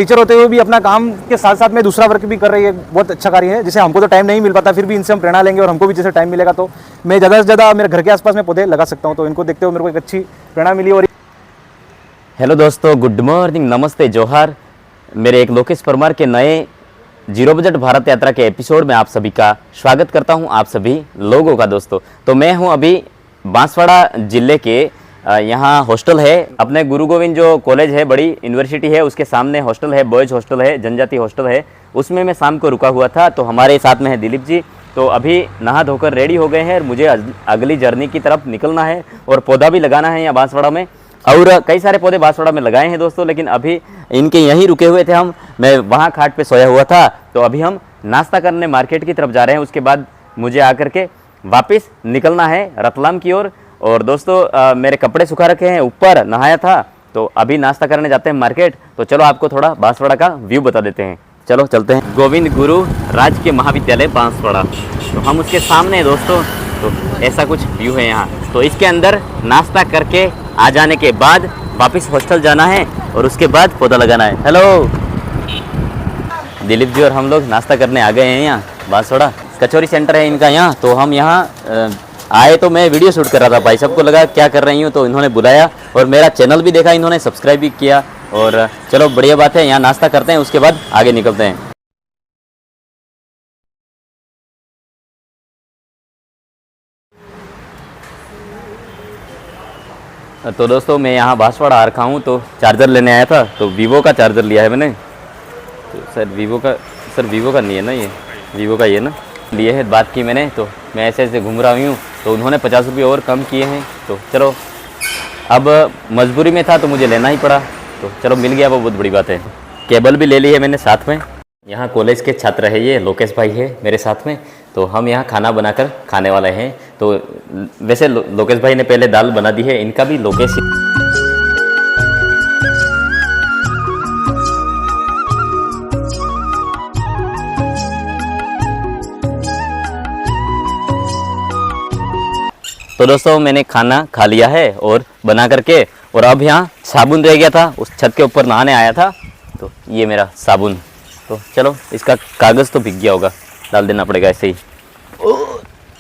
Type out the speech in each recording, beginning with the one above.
Teacher होते हुए भी अपना काम के साथ साथ में दूसरा वर्क भी कर रही है, बहुत अच्छा कार्य है। जैसे हमको तो टाइम नहीं मिल पाता, फिर भी इनसे हम प्रेरणा लेंगे और हमको भी जैसे टाइम मिलेगा तो मैं ज़्यादा से ज़्यादा मेरे घर के आसपास में पौधे लगा सकता हूँ। तो इनको देखते हुए मेरे को एक अच्छी प्रेरणा मिली। और हेलो दोस्तों, गुड मॉर्निंग, नमस्ते, जोहार। मेरे एक लोकेश परमार के नए जीरो बजट भारत यात्रा के एपिसोड में आप सभी का स्वागत करता हूं, आप सभी लोगों का। दोस्तों तो मैं हूं अभी बांसवाड़ा ज़िले के यहाँ हॉस्टल है अपने गुरु गोविंद जो कॉलेज है, बड़ी यूनिवर्सिटी है, उसके सामने हॉस्टल है, बॉयज़ हॉस्टल है, जनजाति हॉस्टल है। उसमें मैं शाम को रुका हुआ था। तो हमारे साथ में है दिलीप जी। तो अभी नहा धोकर रेडी हो गए हैं और मुझे अगली जर्नी की तरफ निकलना है और पौधा भी लगाना है यहाँ बांसवाड़ा में। और कई सारे पौधे बांसवाड़ा में लगाए हैं दोस्तों, लेकिन अभी इनके यहीं रुके हुए थे हम। मैं वहाँ खाट पे सोया हुआ था। तो अभी हम नाश्ता करने मार्केट की तरफ जा रहे हैं। उसके बाद मुझे आकर के वापस निकलना है रतलाम की ओर। और दोस्तों मेरे कपड़े सुखा रखे हैं, ऊपर नहाया था। तो अभी नाश्ता करने जाते हैं मार्केट। तो चलो आपको थोड़ा बांसवाड़ा का व्यू बता देते हैं। चलो चलते हैं। गोविंद गुरु राजकीय महाविद्यालय बांसवाड़ा, तो हम उसके सामने हैं दोस्तों। तो ऐसा कुछ व्यू है यहाँ। तो इसके अंदर नाश्ता करके आ जाने के बाद वापस हॉस्टल जाना है और उसके बाद पौधा लगाना है। हेलो दिलीप जी और हम लोग नाश्ता करने आ गए हैं यहाँ बांसवाड़ा। कचौरी सेंटर है इनका यहाँ। तो हम यहाँ आए तो मैं वीडियो शूट कर रहा था, भाई सबको लगा क्या कर रही हूँ, तो इन्होंने बुलाया और मेरा चैनल भी देखा इन्होंने, सब्सक्राइब भी किया। और चलो बढ़िया बात है, यहाँ नाश्ता करते हैं, उसके बाद आगे निकलते हैं। तो दोस्तों मैं यहाँ बांसवाड़ा आ रखा हूँ। तो चार्जर लेने आया था, तो वीवो का चार्जर लिया है मैंने। तो सर वीवो का नहीं है ना, ये वीवो का ये ना लिए है। बात की मैंने, तो मैं ऐसे ऐसे घूम रहा हूँ। तो उन्होंने 50 रुपये और कम किए हैं। तो चलो अब मजबूरी में था तो मुझे लेना ही पड़ा। तो चलो मिल गया, वो बहुत बड़ी बात है। केबल भी ले ली है मैंने साथ में। यहाँ कॉलेज के छात्र है, ये लोकेश भाई है मेरे साथ में। तो हम यहाँ खाना बनाकर खाने वाले हैं। तो वैसे लोकेश भाई ने पहले दाल बना दी है, इनका भी लोकेश। तो दोस्तों मैंने खाना खा लिया है और बना करके, और अब यहाँ साबुन रह गया था, उस छत के ऊपर नहाने आया था। तो ये मेरा साबुन। तो चलो इसका कागज़ तो भीग गया होगा, डाल देना पड़ेगा ऐसे ही।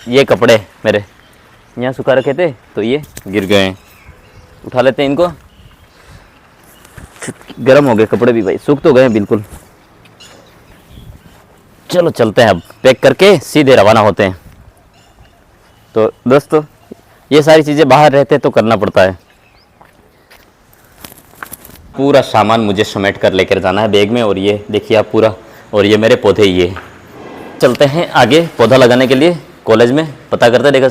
ये कपड़े मेरे यहाँ सुखा रखे थे, तो ये गिर गए हैं, उठा लेते हैं इनको। गर्म हो गए कपड़े भी भाई, सूख तो गए बिल्कुल। चलो चलते हैं, अब पैक करके सीधे रवाना होते हैं। तो दोस्तों ये सारी चीज़ें बाहर रहते तो करना पड़ता है। पूरा सामान मुझे समेट कर लेकर जाना है बैग में। और ये देखिए आप पूरा, और ये मेरे पौधे, ये चलते हैं आगे पौधा लगाने के लिए। कॉलेज में पता करते, देखो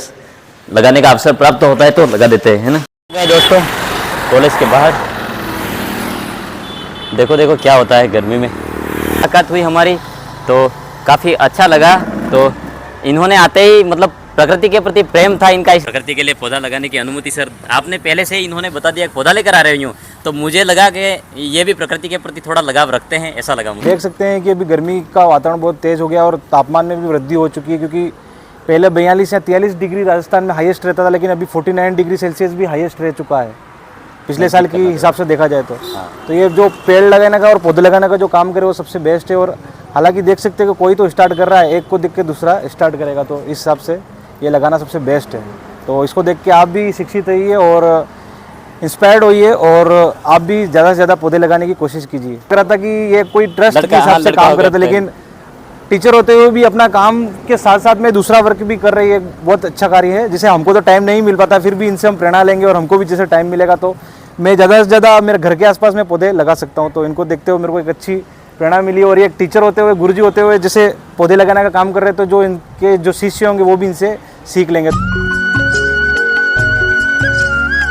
लगाने का अवसर प्राप्त होता है तो लगा देते हैं, है ना। गए दोस्तों कॉलेज के बाहर, देखो देखो क्या होता है गर्मी में। मुलाकात हुई हमारी, तो काफ़ी अच्छा लगा। तो इन्होंने आते ही मतलब प्रकृति के प्रति प्रेम था इनका। इस प्रकृति के लिए पौधा लगाने की अनुमति सर आपने पहले से ही इन्होंने बता दिया, पौधा लेकर आ रही हूँ। तो मुझे लगा कि ये भी प्रकृति के प्रति थोड़ा लगाव रखते हैं, ऐसा लगा मुझे। देख सकते हैं कि अभी गर्मी का वातावरण बहुत तेज़ हो गया और तापमान में भी वृद्धि हो चुकी है। क्योंकि पहले 42 या 43 डिग्री राजस्थान में हाईएस्ट रहता था, लेकिन अभी 49 डिग्री सेल्सियस भी हाईएस्ट रह चुका है पिछले साल की हिसाब से देखा जाए तो। तो ये जो पेड़ लगाने का और पौधे लगाने का जो काम करे वो सबसे बेस्ट है। और हालांकि देख सकते हैं कि कोई तो स्टार्ट कर रहा है, एक को देख के दूसरा स्टार्ट करेगा, तो इस हिसाब से ये लगाना सबसे बेस्ट है। तो इसको देख के आप भी शिक्षित रहिए और इंस्पायर्ड होइए और आप भी ज़्यादा से ज़्यादा पौधे लगाने की कोशिश कीजिए। लग रहा था कि ये कोई ट्रस्ट के हिसाब से काम कर रहे थे, लेकिन टीचर होते हुए भी अपना काम के साथ साथ में दूसरा वर्क भी कर रही है, बहुत अच्छा कार्य है। जैसे हमको तो टाइम नहीं मिल पाता, फिर भी इनसे हम प्रेरणा लेंगे और हमको भी जैसे टाइम मिलेगा तो मैं ज़्यादा से ज़्यादा मेरे घर के आसपास में पौधे लगा सकता हूँ। तो इनको देखते हुए मेरे को एक अच्छी प्रेरणा मिली। और ये एक टीचर होते हुए, गुरुजी होते हुए जैसे पौधे लगाने का काम कर रहे हैं, तो जो इनके जो शिष्य होंगे वो भी इनसे सीख लेंगे।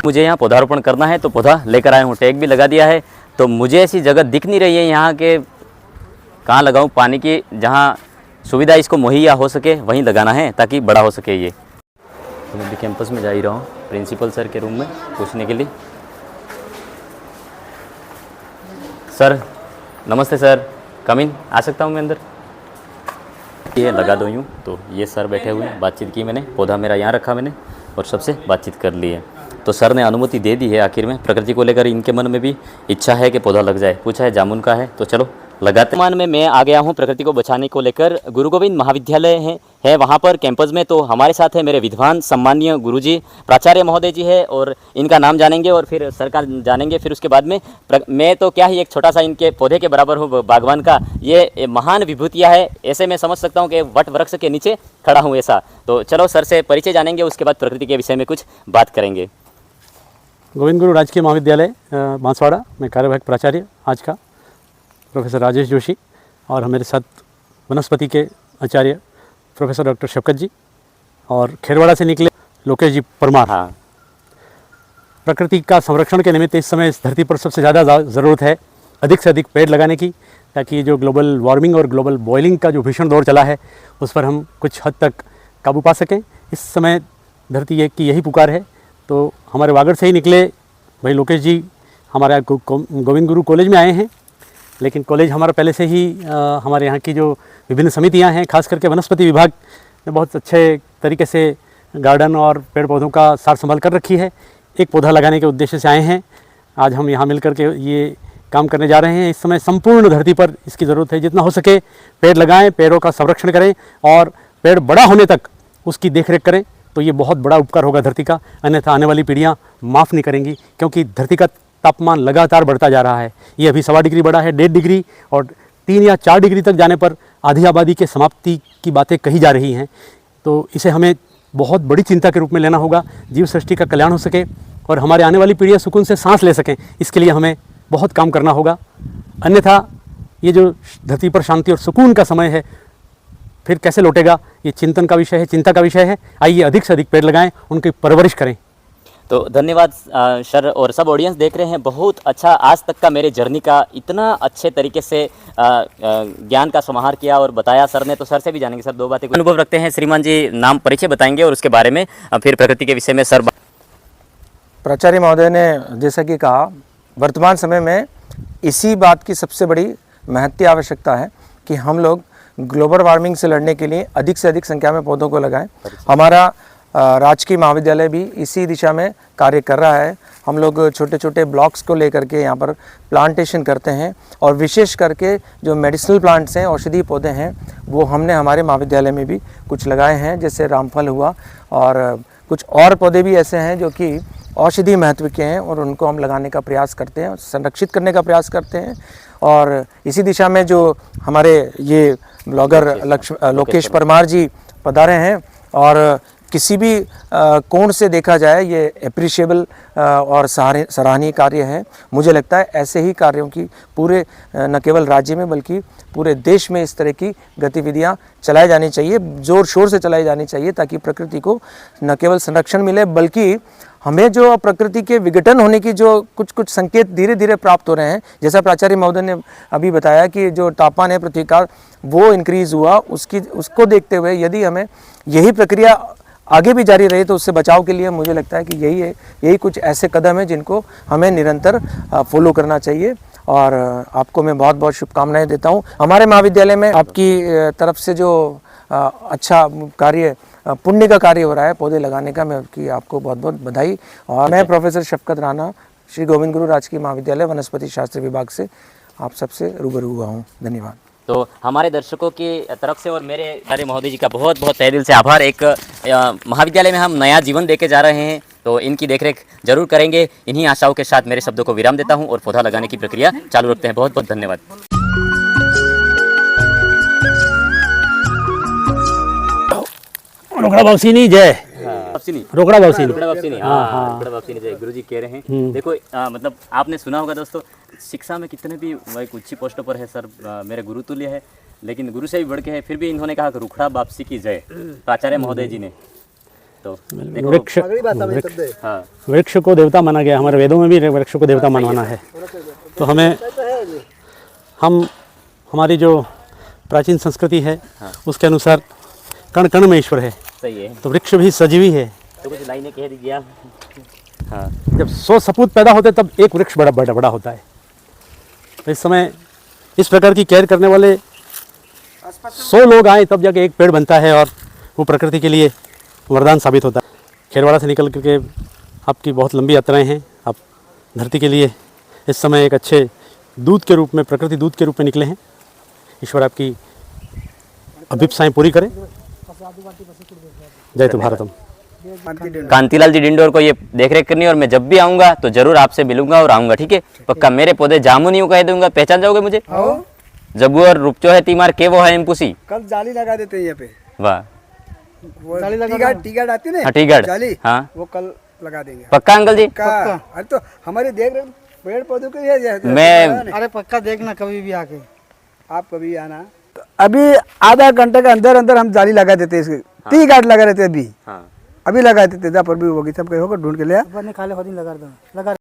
मुझे यहाँ पौधारोपण करना है तो पौधा लेकर आया हूँ, टैग भी लगा दिया है। तो मुझे ऐसी जगह दिख नहीं रही है यहाँ के कहाँ लगाऊँ, पानी की जहाँ सुविधा इसको मुहैया हो सके वहीं लगाना है ताकि बड़ा हो सके ये। तो मैं भी कैंपस में जा ही रहा हूँ प्रिंसिपल सर के रूम में पूछने के लिए। सर नमस्ते सर, कम इन, आ सकता हूँ मैं अंदर? ये लगा दो यूँ। तो ये सर बैठे हुए हैं, बातचीत की मैंने, पौधा मेरा यहाँ रखा मैंने और सबसे बातचीत कर ली है। तो सर ने अनुमति दे दी है आखिर में। प्रकृति को लेकर इनके मन में भी इच्छा है कि पौधा लग जाए। पूछा है जामुन का है, तो चलो लगाते। मान में मैं आ गया हूँ प्रकृति को बचाने को लेकर। गुरु गोविंद महाविद्यालय है वहाँ पर कैंपस में। तो हमारे साथ है मेरे विद्वान सम्मानीय गुरुजी प्राचार्य महोदय जी है, और इनका नाम जानेंगे और फिर सर का जानेंगे। फिर उसके बाद में मैं तो क्या ही एक छोटा सा इनके पौधे के बराबर हूँ बागवान का। ये महान विभूतियाँ है, ऐसे मैं समझ सकता हूँ कि वट वृक्ष के नीचे खड़ा हूँ ऐसा। तो चलो सर से परिचय जानेंगे, उसके बाद प्रकृति के विषय में कुछ बात करेंगे। गोविंद गुरु राजकीय महाविद्यालय बांसवाड़ा में कार्यवाहक प्राचार्य आज का प्रोफेसर राजेश जोशी, और हमारे साथ वनस्पति के आचार्य प्रोफेसर डॉक्टर शफकत जी, और खेरवाड़ा से निकले लोकेश जी परमार। हाँ, प्रकृति का संरक्षण के निमित्त इस समय इस धरती पर सबसे ज़्यादा ज़रूरत है अधिक से अधिक पेड़ लगाने की, ताकि जो ग्लोबल वार्मिंग और ग्लोबल बॉइलिंग का जो भीषण दौर चला है उस पर हम कुछ हद तक काबू पा सकें। इस समय धरती की यही पुकार है। तो हमारे वागड़ से ही निकले भाई लोकेश जी हमारे गोविंद गुरु कॉलेज में आए हैं, लेकिन कॉलेज हमारा पहले से ही हमारे यहाँ की जो विभिन्न समितियाँ हैं, खास करके वनस्पति विभाग ने बहुत अच्छे तरीके से गार्डन और पेड़ पौधों का सार संभाल कर रखी है। एक पौधा लगाने के उद्देश्य से आए हैं। आज हम यहाँ मिलकर के ये काम करने जा रहे हैं। इस समय संपूर्ण धरती पर इसकी ज़रूरत है। जितना हो सके पेड़ लगाएं, पेड़ों का संरक्षण करें, और पेड़ बड़ा होने तक उसकी देखरेख करें, तो ये बहुत बड़ा उपकार होगा धरती का। अन्यथा आने वाली पीढ़ियाँ माफ़ नहीं करेंगी, क्योंकि धरती का तापमान लगातार बढ़ता जा रहा है। ये अभी 1.25 डिग्री बढ़ा है, 1.5 डिग्री, और 3 या 4 डिग्री तक जाने पर आधी आबादी के समाप्ति की बातें कही जा रही हैं। तो इसे हमें बहुत बड़ी चिंता के रूप में लेना होगा। जीव सृष्टि का कल्याण हो सके और हमारे आने वाली पीढ़ियाँ सुकून से सांस ले सकें, इसके लिए हमें बहुत काम करना होगा। अन्यथा ये जो धरती पर शांति और सुकून का समय है फिर कैसे लौटेगा, ये चिंतन का विषय है, चिंता का विषय है। आइए अधिक से अधिक पेड़ लगाएं, उनकी परवरिश करें। तो धन्यवाद सर, और सब ऑडियंस देख रहे हैं। बहुत अच्छा आज तक का मेरे जर्नी का इतना अच्छे तरीके से ज्ञान का समाहार किया और बताया सर ने। तो सर से भी जानेंगे सर 2 बातें अनुभव रखते हैं। श्रीमान जी नाम परिचय बताएंगे और उसके बारे में फिर प्रकृति के विषय में सर। प्राचार्य महोदय ने जैसा कि कहा, वर्तमान समय में इसी बात की सबसे बड़ी महत्व आवश्यकता है कि हम लोग ग्लोबल वार्मिंग से लड़ने के लिए अधिक से अधिक संख्या में पौधों को लगाएं। हमारा राजकीय महाविद्यालय भी इसी दिशा में कार्य कर रहा है। हम लोग छोटे छोटे ब्लॉक्स को लेकर के यहाँ पर प्लांटेशन करते हैं, और विशेष करके जो मेडिसिनल प्लांट्स हैं, औषधीय पौधे हैं, वो हमने हमारे महाविद्यालय में भी कुछ लगाए हैं, जैसे रामफल हुआ, और कुछ और पौधे भी ऐसे हैं जो कि औषधीय महत्व के हैं, और उनको हम लगाने का प्रयास करते हैं, संरक्षित करने का प्रयास करते हैं। और इसी दिशा में जो हमारे ये ब्लॉगर लोकेश परमार जी पधारे हैं, और किसी भी कोण से देखा जाए ये एप्रिशिएबल और सराहनीय कार्य है। मुझे लगता है ऐसे ही कार्यों की पूरे न केवल राज्य में बल्कि पूरे देश में इस तरह की गतिविधियां चलाई जानी चाहिए, ज़ोर शोर से चलाई जानी चाहिए, ताकि प्रकृति को न केवल संरक्षण मिले बल्कि हमें जो प्रकृति के विघटन होने की जो कुछ कुछ संकेत धीरे धीरे प्राप्त हो रहे हैं, जैसा प्राचार्य महोदय ने अभी बताया कि जो तापमान है पृथ्वी का वो इंक्रीज़ हुआ, उसको देखते हुए यदि हमें यही प्रक्रिया आगे भी जारी रहे तो उससे बचाव के लिए मुझे लगता है कि यही कुछ ऐसे कदम हैं जिनको हमें निरंतर फॉलो करना चाहिए। और आपको मैं बहुत बहुत शुभकामनाएं देता हूं। हमारे महाविद्यालय में आपकी तरफ से जो अच्छा कार्य, पुण्य का कार्य हो रहा है पौधे लगाने का, मैं उसकी आपको बहुत बहुत बधाई। और मैं प्रोफेसर शफकत राणा, श्री गोविंद गुरु राजकीय महाविद्यालय वनस्पति शास्त्र विभाग से आप सबसे रूबरू हुआ हूँ। धन्यवाद। तो हमारे दर्शकों की तरफ से और मेरे आचार्य महोदय जी का बहुत बहुत तहे दिल से आभार। एक महाविद्यालय में हम नया जीवन देके जा रहे हैं, तो इनकी देखरेख जरूर करेंगे। इन्हीं आशाओं के साथ मेरे शब्दों को विराम देता हूं और पौधा लगाने की प्रक्रिया चालू रखते हैं। बहुत बहुत धन्यवाद। रोकड़ा बाबसीनी जय। रोकड़ा बाबसीनी जय। गुरुजी कह रहे हैं, देखो मतलब आपने सुना होगा दोस्तों, शिक्षा में कितने भी एक उच्च पोस्ट पर है सर, मेरे गुरु तुल्य है, लेकिन गुरु से भी बढ़ के है, फिर भी इन्होंने कहा कि रुखड़ा वापसी की जय, प्राचार्य महोदय जी ने। तो वृक्ष को देवता माना गया, हमारे वेदों में भी वृक्ष को देवता मानवाना है। तो हमारी जो प्राचीन संस्कृति है उसके अनुसार कण कण में ईश्वर है। सही है। तो वृक्ष भी सजीवी है। तो कुछ लाइनें कह दीजिए आप। हाँ, जब 100 सपूत पैदा होते तब एक वृक्ष बड़ा होता है। तो इस समय इस प्रकार की केयर करने वाले 100 लोग आए तब जाके एक पेड़ बनता है, और वो प्रकृति के लिए वरदान साबित होता है। खेरवाड़ा से निकल करके आपकी बहुत लंबी यात्राएं हैं। आप धरती के लिए इस समय एक अच्छे दूत के रूप में, प्रकृति दूत के रूप में निकले हैं। ईश्वर आपकी अभिप्साएं पूरी करें। जय तो भारतम। कांतिलाल जी डिंडोर को ये देख रेख करनी है और मैं जब भी आऊंगा तो जरूर आपसे मिलूंगा और आऊंगा, ठीक है? पक्का। मेरे पौधे जामुनियों कह दूंगा, पहचान जाओगे मुझे? जबू और रुपचो है तीमार के वो है इम्पूसी। कल जाली लगा देते हैं यहाँ पे। वाह, वो टी गार्ड आती है ना, हाँ, टी गार्ड, जाली, हाँ, वो कल लगा देंगे। पक्का अंकल जी? अरे तो हमारे देख रहे पेड़ पौधों के लिए मैं अरे पक्का देखना कभी भी आके। आप कभी आना। अभी आधा घंटे के अंदर अंदर हम जाली लगा देते हैं इसके। टी गार्ड लगा देते अभी। हाँ। अभी लगा देते, पर भी वो सब होगा ढूंढ के ले आ। खाले खुद ही लगा दो लगा